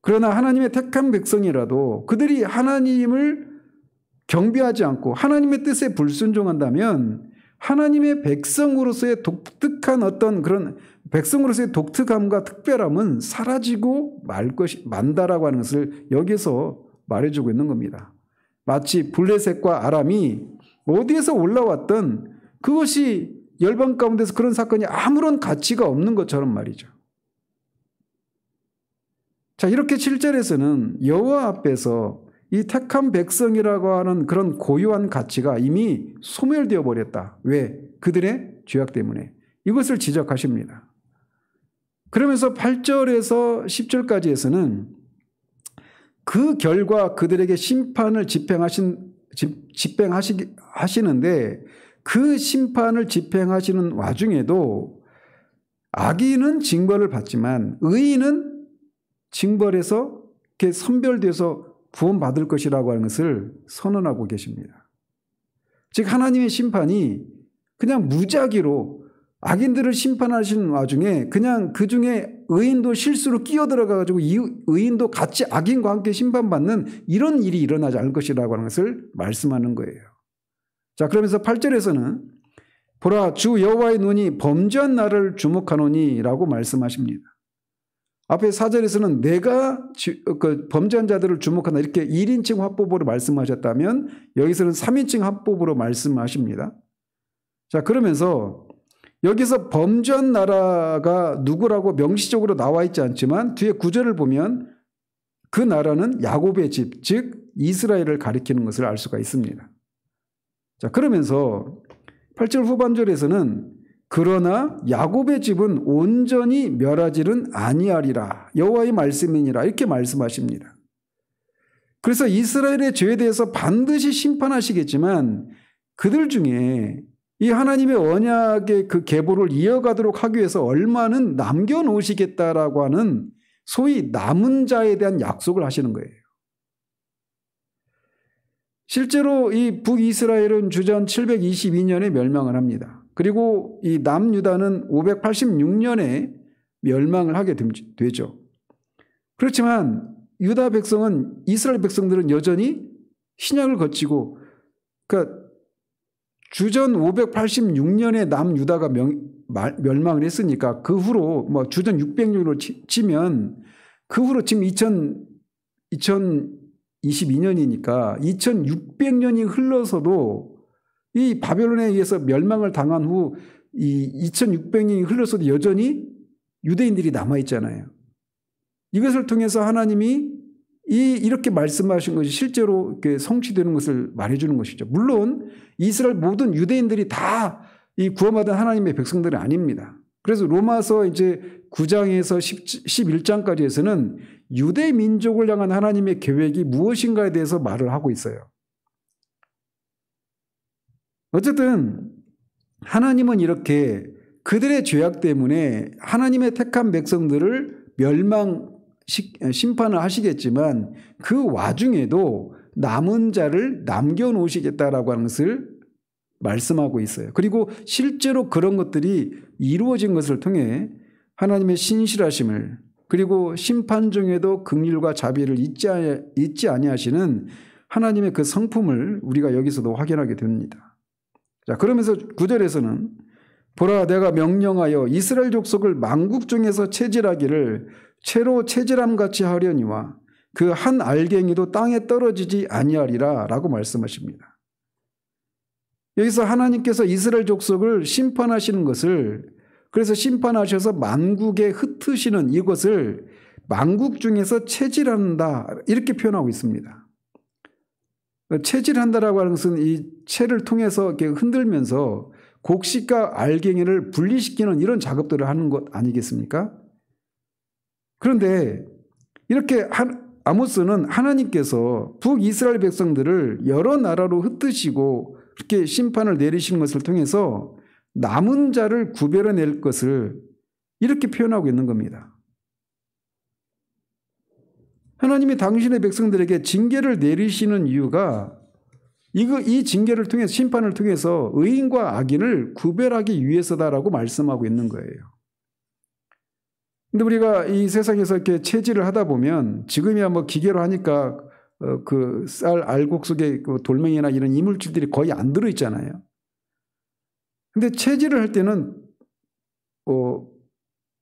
그러나 하나님의 택한 백성이라도 그들이 하나님을 경배하지 않고 하나님의 뜻에 불순종한다면 하나님의 백성으로서의 독특한 어떤 그런 백성으로서의 독특함과 특별함은 사라지고 만다라고 하는 것을 여기서 말해주고 있는 겁니다. 마치 블레셋과 아람이 어디에서 올라왔던 그것이 열방 가운데서 그런 사건이 아무런 가치가 없는 것처럼 말이죠. 자, 이렇게 7절에서는 여호와 앞에서 이 택한 백성이라고 하는 그런 고유한 가치가 이미 소멸되어 버렸다. 왜? 그들의 죄악 때문에. 이것을 지적하십니다. 그러면서 8절에서 10절까지에서는 그 결과 그들에게 심판을 집행하시는데 그 심판을 집행하시는 와중에도 악인은 징벌을 받지만 의인은 징벌에서 이렇게 선별돼서 구원받을 것이라고 하는 것을 선언하고 계십니다. 즉 하나님의 심판이 그냥 무작위로 악인들을 심판하시는 와중에 그냥 그 중에 의인도 실수로 끼어들어가지고 이 의인도 같이 악인과 함께 심판받는 이런 일이 일어나지 않을 것이라고 하는 것을 말씀하는 거예요. 자, 그러면서 8절에서는 보라 주 여호와의 눈이 범죄한 나를 주목하노니 라고 말씀하십니다. 앞에 4절에서는 내가 범죄한 자들을 주목한다 이렇게 1인칭 화법으로 말씀하셨다면 여기서는 3인칭 화법으로 말씀하십니다. 자, 그러면서 여기서 범죄한 나라가 누구라고 명시적으로 나와 있지 않지만 뒤에 9절을 보면 그 나라는 야곱의 집, 즉 이스라엘을 가리키는 것을 알 수가 있습니다. 자, 그러면서 8절 후반절에서는 그러나 야곱의 집은 온전히 멸하지는 아니하리라. 여호와의 말씀이니라. 이렇게 말씀하십니다. 그래서 이스라엘의 죄에 대해서 반드시 심판하시겠지만 그들 중에 이 하나님의 언약의 그 계보를 이어가도록 하기 위해서 얼마는 남겨놓으시겠다라고 하는 소위 남은 자에 대한 약속을 하시는 거예요. 실제로 이 북이스라엘은 주전 722년에 멸망을 합니다. 그리고 이 남유다는 586년에 멸망을 하게 되죠. 그렇지만 유다 백성은 이스라엘 백성들은 여전히 신약을 거치고 그러니까 주전 586년에 남유다가 멸망을 했으니까 그 후로 뭐 주전 600년으로 치면 그 후로 지금 2022년이니까 2600년이 흘러서도 이 바벨론에 의해서 멸망을 당한 후 이 2600년이 흘러서도 여전히 유대인들이 남아있잖아요. 이것을 통해서 하나님이 이렇게 말씀하신 것이 실제로 이렇게 성취되는 것을 말해주는 것이죠. 물론 이스라엘 모든 유대인들이 다 이 구원받은 하나님의 백성들은 아닙니다. 그래서 로마서 이제 9장에서 11장까지에서는 유대 민족을 향한 하나님의 계획이 무엇인가에 대해서 말을 하고 있어요. 어쨌든 하나님은 이렇게 그들의 죄악 때문에 하나님의 택한 백성들을 심판을 하시겠지만 그 와중에도 남은 자를 남겨놓으시겠다라고 하는 것을 말씀하고 있어요. 그리고 실제로 그런 것들이 이루어진 것을 통해 하나님의 신실하심을 그리고 심판 중에도 긍휼과 자비를 잊지 아니하시는 하나님의 그 성품을 우리가 여기서도 확인하게 됩니다. 자, 그러면서 9절에서는 보라 내가 명령하여 이스라엘 족속을 만국 중에서 체질하기를 채로 체질함같이 하려니와 그 한 알갱이도 땅에 떨어지지 아니하리라 라고 말씀하십니다. 여기서 하나님께서 이스라엘 족속을 심판하시는 것을 그래서 심판하셔서 만국에 흩으시는 이것을 만국 중에서 체질한다 이렇게 표현하고 있습니다. 체질한다라고 하는 것은 이 체를 통해서 이렇게 흔들면서 곡식과 알갱이를 분리시키는 이런 작업들을 하는 것 아니겠습니까? 그런데 이렇게 아모스는 하나님께서 북이스라엘 백성들을 여러 나라로 흩으시고 그렇게 심판을 내리시는 것을 통해서 남은 자를 구별해낼 것을 이렇게 표현하고 있는 겁니다. 하나님이 당신의 백성들에게 징계를 내리시는 이유가 이 징계를 통해서 심판을 통해서 의인과 악인을 구별하기 위해서다라고 말씀하고 있는 거예요. 근데 우리가 이 세상에서 이렇게 채질을 하다 보면 지금이야 뭐 기계로 하니까 그 쌀 알곡 속에 그 돌멩이나 이런 이물질들이 거의 안 들어 있잖아요. 근데 채질을 할 때는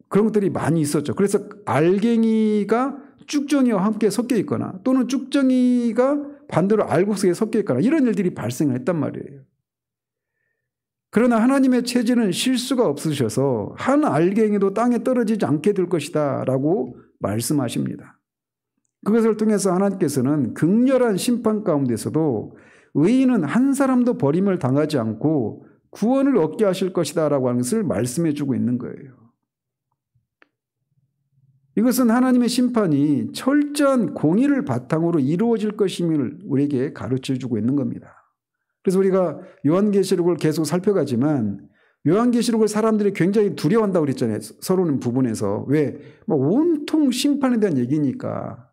그런 것들이 많이 있었죠. 그래서 알갱이가 쭉정이와 함께 섞여 있거나 또는 쭉정이가 반대로 알곡 속에 섞여 있거나 이런 일들이 발생을 했단 말이에요. 그러나 하나님의 체질은 실수가 없으셔서 한 알갱이도 땅에 떨어지지 않게 될 것이다 라고 말씀하십니다. 그것을 통해서 하나님께서는 극렬한 심판 가운데서도 의인은 한 사람도 버림을 당하지 않고 구원을 얻게 하실 것이다 라고 하는 것을 말씀해 주고 있는 거예요. 이것은 하나님의 심판이 철저한 공의를 바탕으로 이루어질 것임을 우리에게 가르쳐 주고 있는 겁니다. 그래서 우리가 요한계시록을 계속 살펴가지만 요한계시록을 사람들이 굉장히 두려워한다고 그랬잖아요. 서로는 부분에서. 왜? 온통 심판에 대한 얘기니까.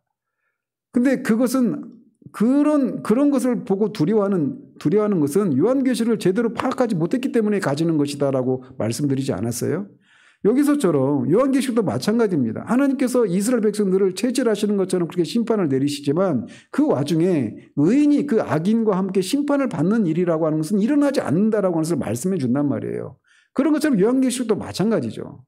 근데 그것은 그런 것을 보고 두려워하는 것은 요한계시록을 제대로 파악하지 못했기 때문에 가지는 것이다라고 말씀드리지 않았어요? 여기서처럼 요한계시록도 마찬가지입니다. 하나님께서 이스라엘 백성들을 체질하시는 것처럼 그렇게 심판을 내리시지만 그 와중에 의인이 그 악인과 함께 심판을 받는 일이라고 하는 것은 일어나지 않는다라고 하는 것을 말씀해 준단 말이에요. 그런 것처럼 요한계시록도 마찬가지죠.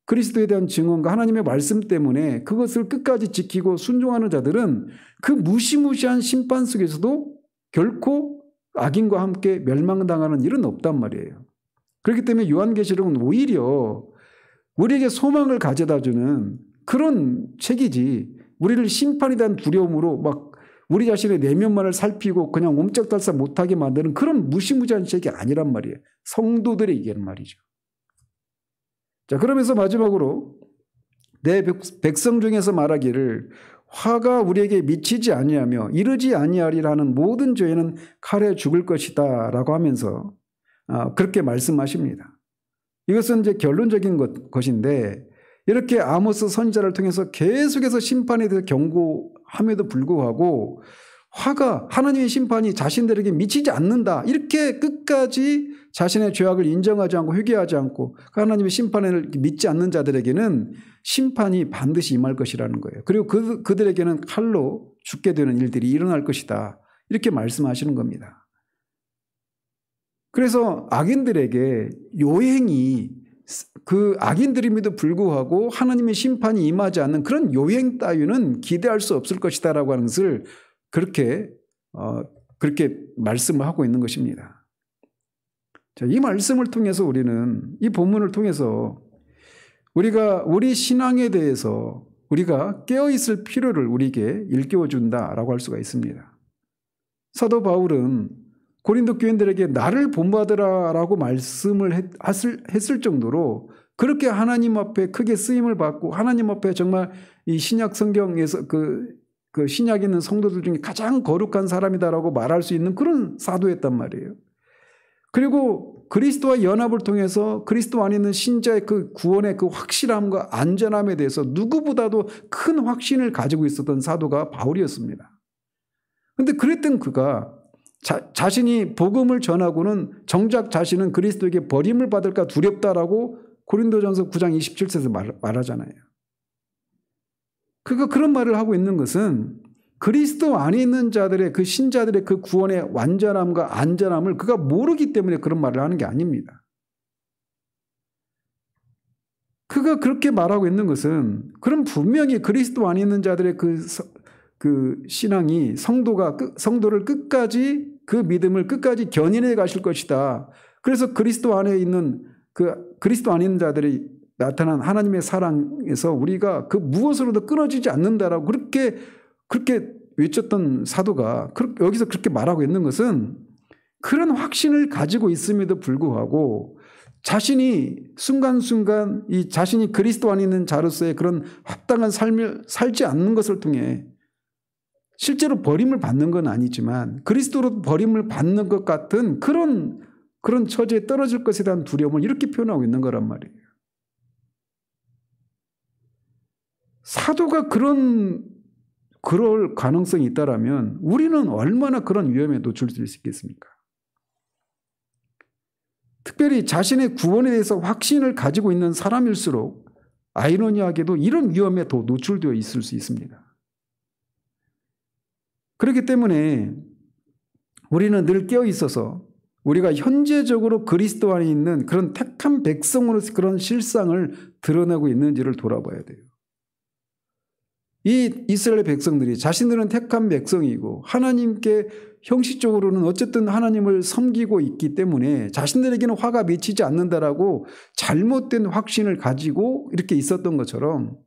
그리스도에 대한 증언과 하나님의 말씀 때문에 그것을 끝까지 지키고 순종하는 자들은 그 무시무시한 심판 속에서도 결코 악인과 함께 멸망당하는 일은 없단 말이에요. 그렇기 때문에 요한계시록은 오히려 우리에게 소망을 가져다주는 그런 책이지 우리를 심판에 대한 두려움으로 막 우리 자신의 내면만을 살피고 그냥 옴짝달싹 못하게 만드는 그런 무시무시한 책이 아니란 말이에요. 성도들에게는 말이죠. 자, 그러면서 마지막으로 내 백성 중에서 말하기를 화가 우리에게 미치지 아니하며 이르지 아니하리라는 모든 죄는 칼에 죽을 것이다 라고 하면서 그렇게 말씀하십니다. 이것은 이제 결론적인 것인데 이렇게 아모스 선지자를 통해서 계속해서 심판에 대해서 경고함에도 불구하고 화가 하나님의 심판이 자신들에게 미치지 않는다. 이렇게 끝까지 자신의 죄악을 인정하지 않고 회개하지 않고 하나님의 심판을 믿지 않는 자들에게는 심판이 반드시 임할 것이라는 거예요. 그리고 그들에게는 칼로 죽게 되는 일들이 일어날 것이다. 이렇게 말씀하시는 겁니다. 그래서 악인들에게 요행이 그 악인들임에도 불구하고 하나님의 심판이 임하지 않는 그런 요행 따위는 기대할 수 없을 것이다라고 하는 것을 그렇게 말씀을 하고 있는 것입니다. 자, 이 말씀을 통해서 우리는 이 본문을 통해서 우리가 우리 신앙에 대해서 우리가 깨어있을 필요를 우리에게 일깨워 준다라고 할 수가 있습니다. 사도 바울은 고린도 교인들에게 나를 본받으라라고 말씀을 했을 정도로 그렇게 하나님 앞에 크게 쓰임을 받고 하나님 앞에 정말 이 신약 성경에서 그 신약에 있는 성도들 중에 가장 거룩한 사람이다라고 말할 수 있는 그런 사도였단 말이에요. 그리고 그리스도와 연합을 통해서 그리스도 안에 있는 신자의 그 구원의 그 확실함과 안전함에 대해서 누구보다도 큰 확신을 가지고 있었던 사도가 바울이었습니다. 그런데 그랬던 그가 자신이 복음을 전하고는 정작 자신은 그리스도에게 버림을 받을까 두렵다라고 고린도전서 9장 27절에서 말하잖아요. 그가 그런 말을 하고 있는 것은 그리스도 안에 있는 자들의 그 신자들의 그 구원의 완전함과 안전함을 그가 모르기 때문에 그런 말을 하는 게 아닙니다. 그가 그렇게 말하고 있는 것은 그럼 분명히 그리스도 안에 있는 자들의 그 신앙이 성도를 끝까지 그 믿음을 끝까지 견인해 가실 것이다. 그래서 그리스도 안에 있는 자들이 나타난 하나님의 사랑에서 우리가 그 무엇으로도 끊어지지 않는다라고 그렇게 외쳤던 사도가 여기서 그렇게 말하고 있는 것은 그런 확신을 가지고 있음에도 불구하고 자신이 순간순간 이 자신이 그리스도 안에 있는 자로서의 그런 합당한 삶을 살지 않는 것을 통해 실제로 버림을 받는 건 아니지만 그리스도로 버림을 받는 것 같은 그런 처지에 떨어질 것에 대한 두려움을 이렇게 표현하고 있는 거란 말이에요. 사도가 그럴 가능성이 있다라면 우리는 얼마나 그런 위험에 노출 수 있겠습니까? 특별히 자신의 구원에 대해서 확신을 가지고 있는 사람일수록 아이러니하게도 이런 위험에 더 노출되어 있을 수 있습니다. 그렇기 때문에 우리는 늘 깨어 있어서 우리가 현재적으로 그리스도 안에 있는 그런 택한 백성으로서 그런 실상을 드러내고 있는지를 돌아봐야 돼요. 이 이스라엘 백성들이 자신들은 택한 백성이고 하나님께 형식적으로는 어쨌든 하나님을 섬기고 있기 때문에 자신들에게는 화가 미치지 않는다라고 잘못된 확신을 가지고 이렇게 있었던 것처럼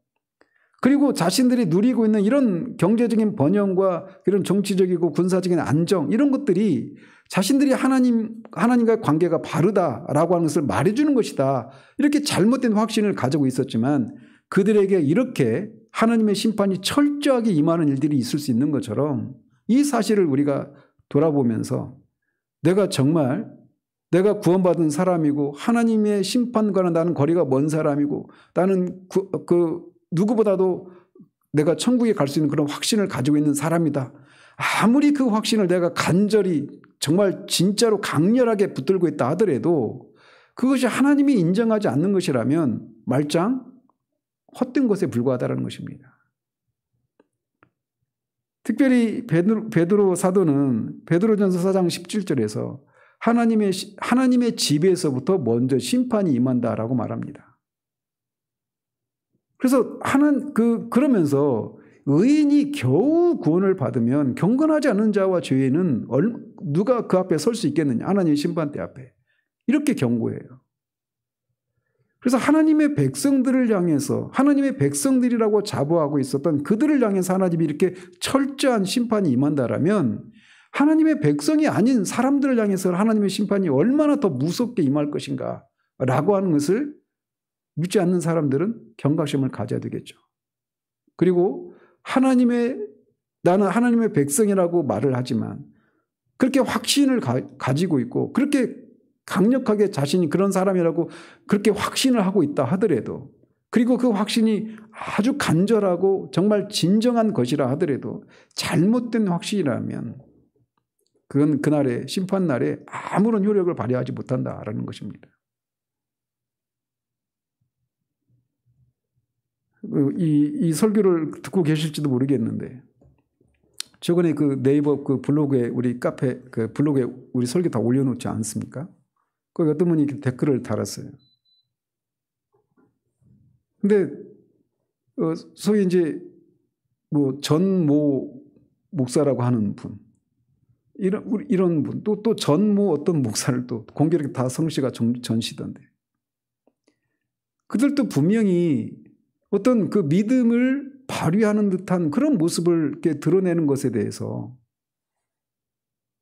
그리고 자신들이 누리고 있는 이런 경제적인 번영과 이런 정치적이고 군사적인 안정 이런 것들이 자신들이 하나님과의 관계가 바르다라고 하는 것을 말해주는 것이다. 이렇게 잘못된 확신을 가지고 있었지만 그들에게 이렇게 하나님의 심판이 철저하게 임하는 일들이 있을 수 있는 것처럼 이 사실을 우리가 돌아보면서 내가 구원받은 사람이고 하나님의 심판과는 나는 거리가 먼 사람이고 나는 누구보다도 내가 천국에 갈 수 있는 그런 확신을 가지고 있는 사람이다. 아무리 그 확신을 내가 간절히 정말 진짜로 강렬하게 붙들고 있다 하더라도 그것이 하나님이 인정하지 않는 것이라면 말짱 헛된 것에 불과하다는 것입니다. 특별히 베드로 사도는 베드로전서 4장 17절에서 하나님의 집에서부터 먼저 심판이 임한다라고 말합니다. 그래서 그러면서 의인이 겨우 구원을 받으면 경건하지 않은 자와 죄인은 누가 그 앞에 설 수 있겠느냐? 하나님의 심판대 앞에. 이렇게 경고해요. 그래서 하나님의 백성들을 향해서 하나님의 백성들이라고 자부하고 있었던 그들을 향해서 하나님이 이렇게 철저한 심판이 임한다라면 하나님의 백성이 아닌 사람들을 향해서 하나님의 심판이 얼마나 더 무섭게 임할 것인가 라고 하는 것을 믿지 않는 사람들은 경각심을 가져야 되겠죠. 그리고 나는 하나님의 백성이라고 말을 하지만 그렇게 확신을 가지고 있고 그렇게 강력하게 자신이 그런 사람이라고 그렇게 확신을 하고 있다 하더라도 그리고 그 확신이 아주 간절하고 정말 진정한 것이라 하더라도 잘못된 확신이라면 그건 그날의 심판날에 아무런 효력을 발휘하지 못한다라는 것입니다. 이 설교를 듣고 계실지도 모르겠는데 최근에 그 네이버 그 블로그에 우리 카페 그 블로그에 우리 설교 다 올려놓지 않습니까? 거기 어떤 분이 댓글을 달았어요. 근데 소위 이제 뭐 전모 목사라고 하는 분 이런 분 또 전모 어떤 목사를 또 공교롭게 다 성씨가 전시던데 그들도 분명히 어떤 그 믿음을 발휘하는 듯한 그런 모습을 이렇게 드러내는 것에 대해서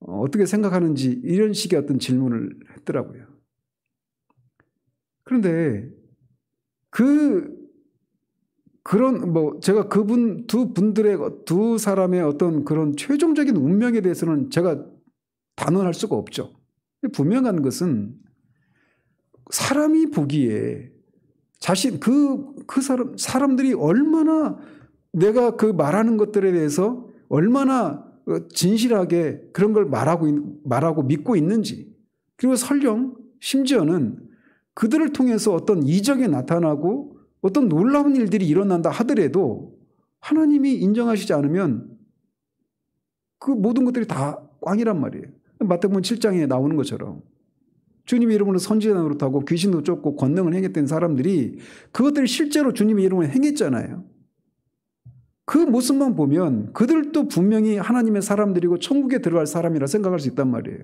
어떻게 생각하는지 이런 식의 어떤 질문을 했더라고요. 그런데 제가 두 사람의 어떤 그런 최종적인 운명에 대해서는 제가 단언할 수가 없죠. 분명한 것은 사람이 보기에 사람들이 얼마나 내가 그 말하는 것들에 대해서 얼마나 진실하게 그런 걸 말하고 믿고 있는지 그리고 설령 심지어는 그들을 통해서 어떤 이적이 나타나고 어떤 놀라운 일들이 일어난다 하더라도 하나님이 인정하시지 않으면 그 모든 것들이 다 꽝이란 말이에요. 마태복음 7장에 나오는 것처럼 주님의 이름으로 선지자 노릇하고 귀신도 쫓고 권능을 행했던 사람들이 그것들을 실제로 주님의 이름으로 행했잖아요. 그 모습만 보면 그들도 분명히 하나님의 사람들이고 천국에 들어갈 사람이라 생각할 수 있단 말이에요.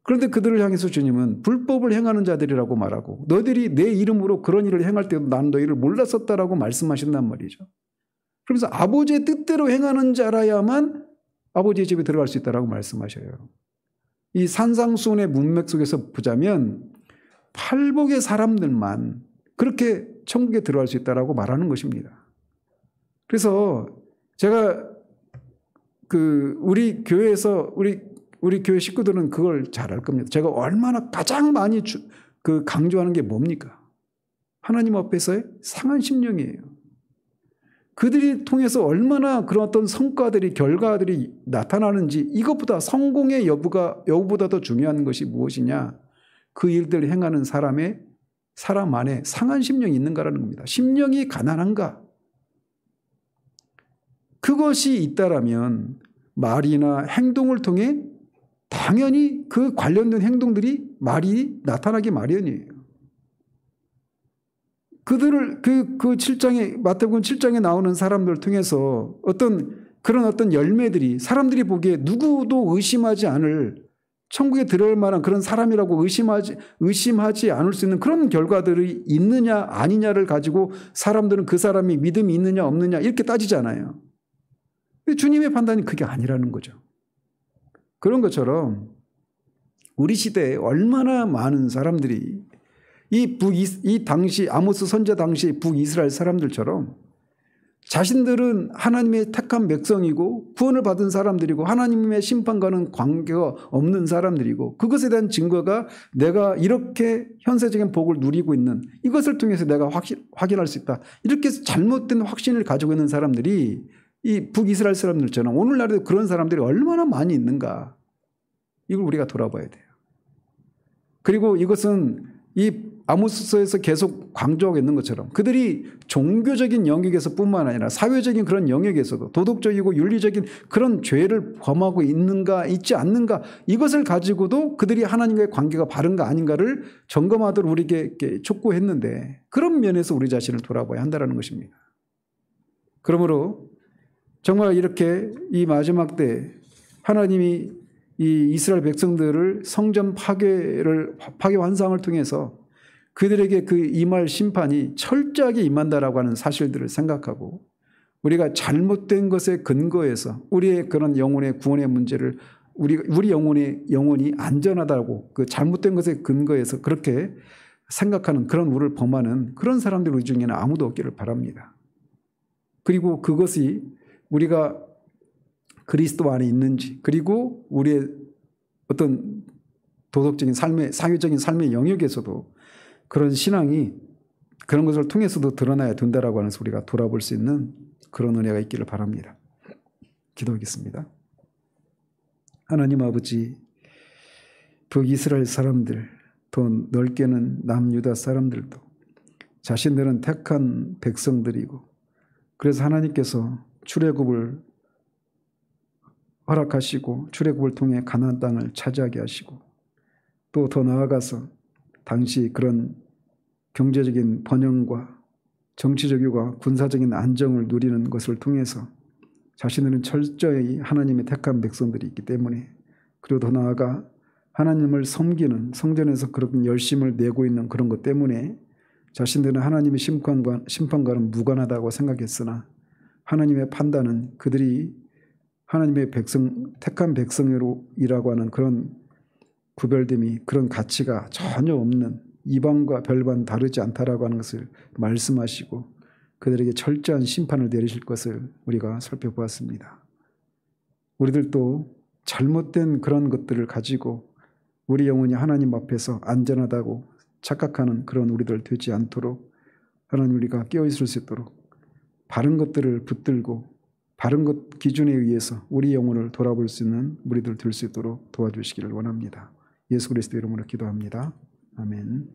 그런데 그들을 향해서 주님은 불법을 행하는 자들이라고 말하고 너희들이 내 이름으로 그런 일을 행할 때도 난 너희를 몰랐었다라고 말씀하신단 말이죠. 그러면서 아버지의 뜻대로 행하는 자라야만 아버지의 집에 들어갈 수 있다라고 말씀하셔요. 이 산상수훈의 문맥 속에서 보자면 팔복의 사람들만 그렇게 천국에 들어갈 수 있다라고 말하는 것입니다. 그래서 제가 우리 교회에서 우리 교회 식구들은 그걸 잘 알 겁니다. 제가 얼마나 가장 많이 강조하는 게 뭡니까? 하나님 앞에서의 상한 심령이에요. 그들이 통해서 얼마나 그런 어떤 성과들이 결과들이 나타나는지 이것보다 성공의 여부보다 더 중요한 것이 무엇이냐? 그 일들을 행하는 사람 안에 상한 심령이 있는가라는 겁니다. 심령이 가난한가? 그것이 있다라면 말이나 행동을 통해 당연히 그 관련된 행동들이 말이 나타나기 마련이에요. 그들을 그 7장에 마태복음 7장에 나오는 사람들을 통해서 그런 어떤 열매들이 사람들이 보기에 누구도 의심하지 않을 천국에 들어올 만한 그런 사람이라고 의심하지 않을 수 있는 그런 결과들이 있느냐 아니냐를 가지고 사람들은 그 사람이 믿음이 있느냐 없느냐 이렇게 따지잖아요. 근데 주님의 판단이 그게 아니라는 거죠. 그런 것처럼 우리 시대에 얼마나 많은 사람들이 이 당시 아모스 선지자 당시 북이스라엘 사람들처럼 자신들은 하나님의 택한 백성이고 구원을 받은 사람들이고 하나님의 심판과는 관계가 없는 사람들이고 그것에 대한 증거가 내가 이렇게 현세적인 복을 누리고 있는 이것을 통해서 내가 확인할 수 있다. 이렇게 잘못된 확신을 가지고 있는 사람들이 이 북이스라엘 사람들처럼 오늘날에도 그런 사람들이 얼마나 많이 있는가. 이걸 우리가 돌아봐야 돼요. 그리고 이것은 이 아모스서에서 계속 강조하고 있는 것처럼 그들이 종교적인 영역에서 뿐만 아니라 사회적인 그런 영역에서도 도덕적이고 윤리적인 그런 죄를 범하고 있는가 있지 않는가 이것을 가지고도 그들이 하나님과의 관계가 바른가 아닌가를 점검하도록 우리에게 촉구했는데 그런 면에서 우리 자신을 돌아봐야 한다는 것입니다. 그러므로 정말 이렇게 이 마지막 때 하나님이 이 이스라엘 백성들을 성전 파괴 환상을 통해서 그들에게 그 임할 심판이 철저하게 임한다라고 하는 사실들을 생각하고 우리가 잘못된 것에 근거해서 우리의 그런 영혼의 구원의 문제를 우리 영혼이 안전하다고 그 잘못된 것에 근거해서 그렇게 생각하는 그런 우를 범하는 그런 사람들 우리 중에는 아무도 없기를 바랍니다. 그리고 그것이 우리가 그리스도 안에 있는지 그리고 우리의 어떤 도덕적인 삶의 사회적인 삶의 영역에서도 그런 신앙이 그런 것을 통해서도 드러나야 된다라고 하는 우리가 돌아볼 수 있는 그런 은혜가 있기를 바랍니다. 기도하겠습니다. 하나님 아버지, 북이스라엘 사람들, 더 넓게는 남유다 사람들도 자신들은 택한 백성들이고 그래서 하나님께서 출애굽을 허락하시고 출애굽을 통해 가나안 땅을 차지하게 하시고 또 더 나아가서 당시 그런 경제적인 번영과 정치적이고 군사적인 안정을 누리는 것을 통해서 자신들은 철저히 하나님의 택한 백성들이 있기 때문에 그리고 더 나아가 하나님을 섬기는 성전에서 그런 열심을 내고 있는 그런 것 때문에 자신들은 하나님의 심판과는 무관하다고 생각했으나 하나님의 판단은 그들이 하나님의 택한 백성이라고 하는 그런 구별됨이 그런 가치가 전혀 없는 이방과 별반 다르지 않다라고 하는 것을 말씀하시고 그들에게 철저한 심판을 내리실 것을 우리가 살펴보았습니다. 우리들도 잘못된 그런 것들을 가지고 우리 영혼이 하나님 앞에서 안전하다고 착각하는 그런 우리들 되지 않도록 하나님 우리가 깨어있을 수 있도록 바른 것들을 붙들고 바른 것 기준에 의해서 우리 영혼을 돌아볼 수 있는 우리들 될 수 있도록 도와주시기를 원합니다. 예수 그리스도 이름으로 기도합니다. 아멘.